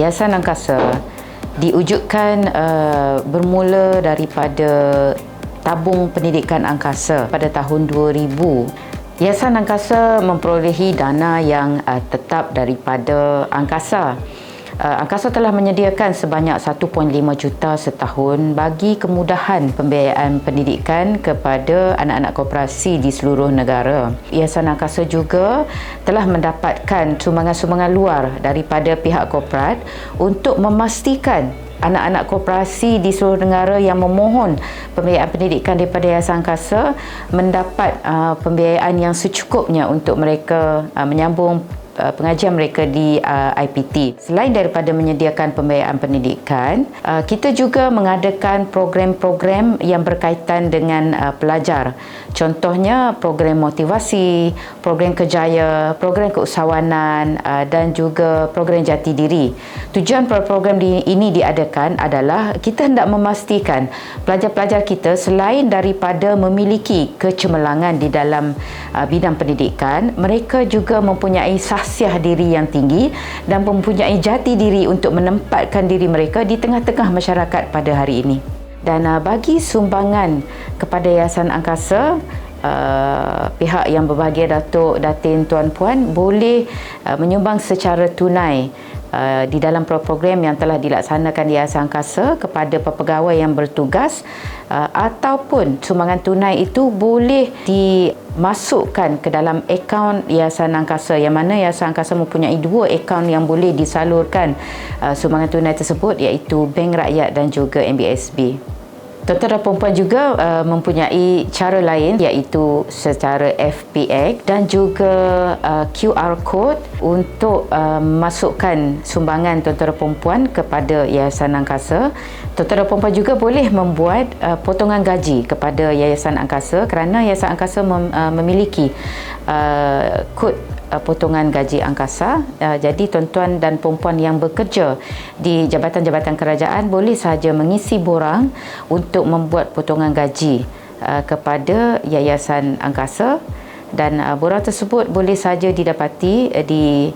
Yayasan Angkasa diwujudkan bermula daripada tabung pendidikan angkasa pada tahun 2000. Yayasan Angkasa memperolehi dana yang tetap daripada angkasa. Angkasa telah menyediakan sebanyak 1.5 juta setahun bagi kemudahan pembiayaan pendidikan kepada anak-anak koperasi di seluruh negara. Yayasan Angkasa juga telah mendapatkan sumbangan-sumbangan luar daripada pihak korporat untuk memastikan anak-anak koperasi di seluruh negara yang memohon pembiayaan pendidikan daripada Yayasan Angkasa mendapat pembiayaan yang secukupnya untuk mereka menyambung pengajian mereka di IPT. Selain daripada menyediakan pembiayaan pendidikan, kita juga mengadakan program-program yang berkaitan dengan pelajar. Contohnya program motivasi, program kerjaya, program keusahawanan dan juga program jati diri. Tujuan program ini diadakan adalah kita hendak memastikan pelajar-pelajar kita selain daripada memiliki kecemerlangan di dalam bidang pendidikan, mereka juga mempunyai sahsiah diri yang tinggi dan mempunyai jati diri untuk menempatkan diri mereka di tengah-tengah masyarakat pada hari ini. Dan bagi sumbangan kepada Yayasan Angkasa, pihak yang berbahagia, Datuk, Datin, Tuan Puan boleh menyumbang secara tunai di dalam program yang telah dilaksanakan di Yayasan Angkasa kepada pegawai yang bertugas, ataupun sumbangan tunai itu boleh dimasukkan ke dalam akaun Yayasan Angkasa, yang mana Yayasan Angkasa mempunyai 2 akaun yang boleh disalurkan sumbangan tunai tersebut, iaitu Bank Rakyat dan juga NBSB. Tuan-tuan dan puan juga mempunyai cara lain, iaitu secara FPX dan juga QR code untuk masukkan sumbangan tuan-tuan dan puan kepada Yayasan Angkasa. Tuan-tuan dan puan juga boleh membuat potongan gaji kepada Yayasan Angkasa kerana Yayasan Angkasa memiliki kod potongan gaji angkasa. Jadi tuan-tuan dan puan yang bekerja di jabatan-jabatan kerajaan boleh sahaja mengisi borang untuk membuat potongan gaji kepada Yayasan Angkasa, dan borang tersebut boleh sahaja didapati di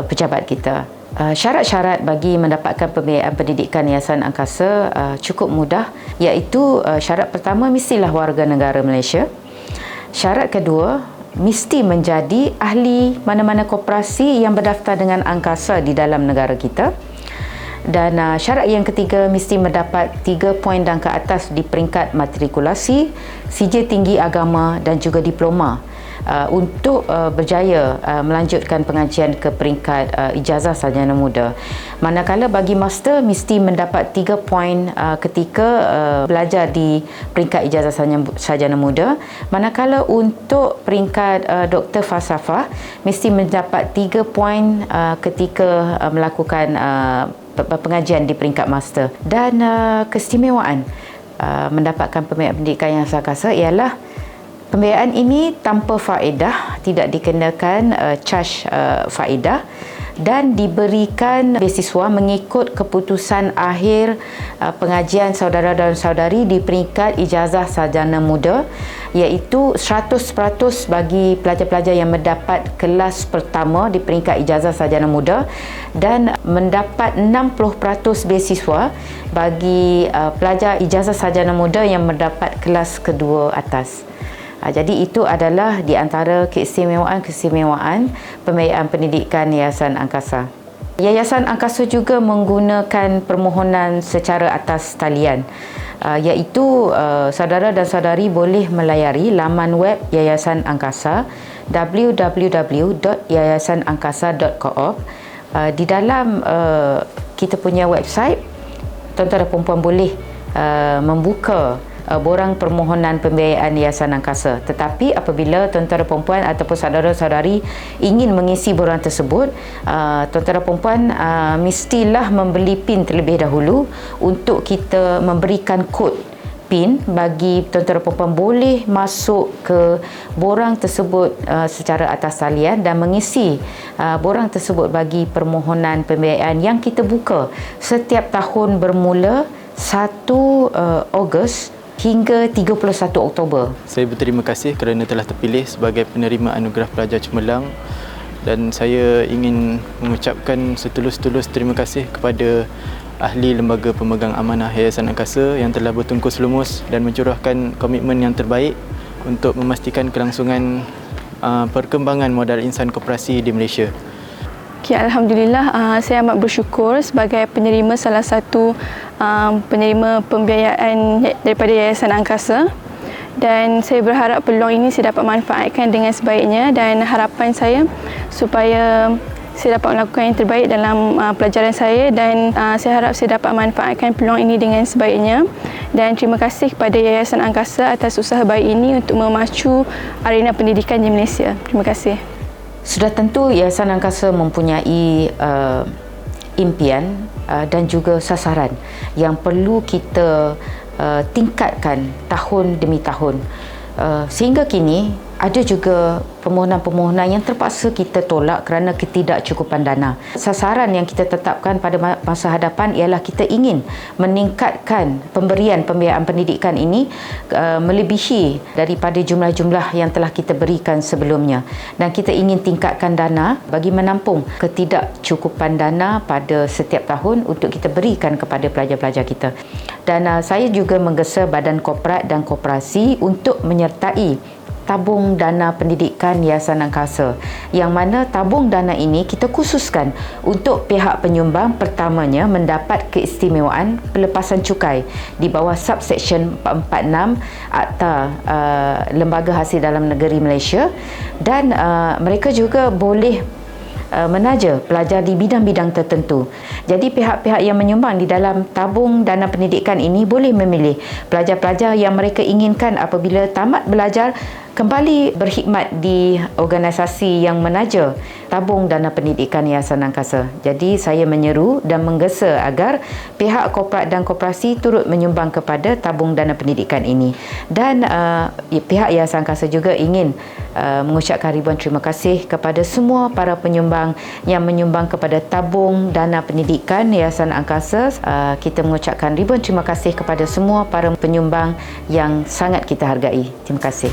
pejabat kita. Syarat-syarat bagi mendapatkan pembiayaan pendidikan Yayasan Angkasa cukup mudah, iaitu syarat pertama, mestilah warga negara Malaysia. Syarat kedua, mesti menjadi ahli mana-mana koperasi yang berdaftar dengan angkasa di dalam negara kita. Dan syarat yang ketiga, mesti mendapat 3 poin dan ke atas di peringkat matrikulasi, sijil tinggi agama dan juga diploma untuk berjaya melanjutkan pengajian ke peringkat ijazah sarjana muda. Manakala bagi master mesti mendapat 3 poin ketika belajar di peringkat ijazah sarjana muda. Manakala untuk peringkat doktor falsafah mesti mendapat 3 poin ketika melakukan pengajian di peringkat master. Dan keistimewaan mendapatkan pembiayaan pendidikan yang angkasa ialah pembiayaan ini tanpa faedah, tidak dikenakan caj faedah, dan diberikan beasiswa mengikut keputusan akhir pengajian saudara dan saudari di peringkat ijazah sarjana muda, iaitu 100% bagi pelajar-pelajar yang mendapat kelas pertama di peringkat ijazah sarjana muda, dan mendapat 60% beasiswa bagi pelajar ijazah sarjana muda yang mendapat kelas kedua atas. Jadi itu adalah di antara keistimewaan pembiayaan pendidikan Yayasan Angkasa. Yayasan Angkasa juga menggunakan permohonan secara atas talian, iaitu saudara dan saudari boleh melayari laman web Yayasan Angkasa www.yayasanangkasa.co.op. Di dalam kita punya website, tuan-tuan dan puan boleh membuka borang permohonan pembiayaan Yayasan Angkasa. Tetapi apabila tuan-tuan dan puan ataupun saudara-saudari ingin mengisi borang tersebut, tuan-tuan dan puan mestilah membeli PIN terlebih dahulu untuk kita memberikan kod PIN bagi tuan-tuan dan puan boleh masuk ke borang tersebut secara atas talian dan mengisi borang tersebut bagi permohonan pembiayaan yang kita buka setiap tahun bermula 1 Ogos hingga 31 Oktober. Saya berterima kasih kerana telah terpilih sebagai penerima anugerah pelajar cemerlang dan saya ingin mengucapkan setulus-tulus terima kasih kepada ahli lembaga pemegang amanah Yayasan Angkasa yang telah bertungkus lumus dan mencurahkan komitmen yang terbaik untuk memastikan kelangsungan perkembangan modal insan koperasi di Malaysia. Okay, Alhamdulillah, saya amat bersyukur sebagai penerima salah satu penerima pembiayaan daripada Yayasan Angkasa, dan saya berharap peluang ini saya dapat manfaatkan dengan sebaiknya, dan harapan saya supaya saya dapat melakukan yang terbaik dalam pelajaran saya, dan saya harap saya dapat manfaatkan peluang ini dengan sebaiknya. Dan terima kasih kepada Yayasan Angkasa atas usaha baik ini untuk memacu arena pendidikan di Malaysia. Terima kasih. Sudah tentu Yayasan Angkasa mempunyai impian dan juga sasaran yang perlu kita tingkatkan tahun demi tahun. Sehingga kini ada juga permohonan-permohonan yang terpaksa kita tolak kerana ketidakcukupan dana. Sasaran yang kita tetapkan pada masa hadapan ialah kita ingin meningkatkan pemberian pembiayaan pendidikan ini melebihi daripada jumlah-jumlah yang telah kita berikan sebelumnya, dan kita ingin tingkatkan dana bagi menampung ketidakcukupan dana pada setiap tahun untuk kita berikan kepada pelajar-pelajar kita. Dan saya juga menggesa badan korporat dan koperasi untuk menyertai tabung dana pendidikan Yayasan Angkasa, yang mana tabung dana ini kita khususkan untuk pihak penyumbang pertamanya mendapat keistimewaan pelepasan cukai di bawah subsection 446 Akta Lembaga Hasil Dalam Negeri Malaysia, dan mereka juga boleh menaja pelajar di bidang-bidang tertentu. Jadi pihak-pihak yang menyumbang di dalam tabung dana pendidikan ini boleh memilih pelajar-pelajar yang mereka inginkan apabila tamat belajar kembali berkhidmat di organisasi yang menaja tabung dana pendidikan Yayasan Angkasa. Jadi saya menyeru dan menggesa agar pihak korporat dan koperasi turut menyumbang kepada tabung dana pendidikan ini. Dan pihak Yayasan Angkasa juga ingin mengucapkan ribuan terima kasih kepada semua para penyumbang yang menyumbang kepada tabung dana pendidikan Yayasan Angkasa. Kita mengucapkan ribuan terima kasih kepada semua para penyumbang yang sangat kita hargai. Terima kasih.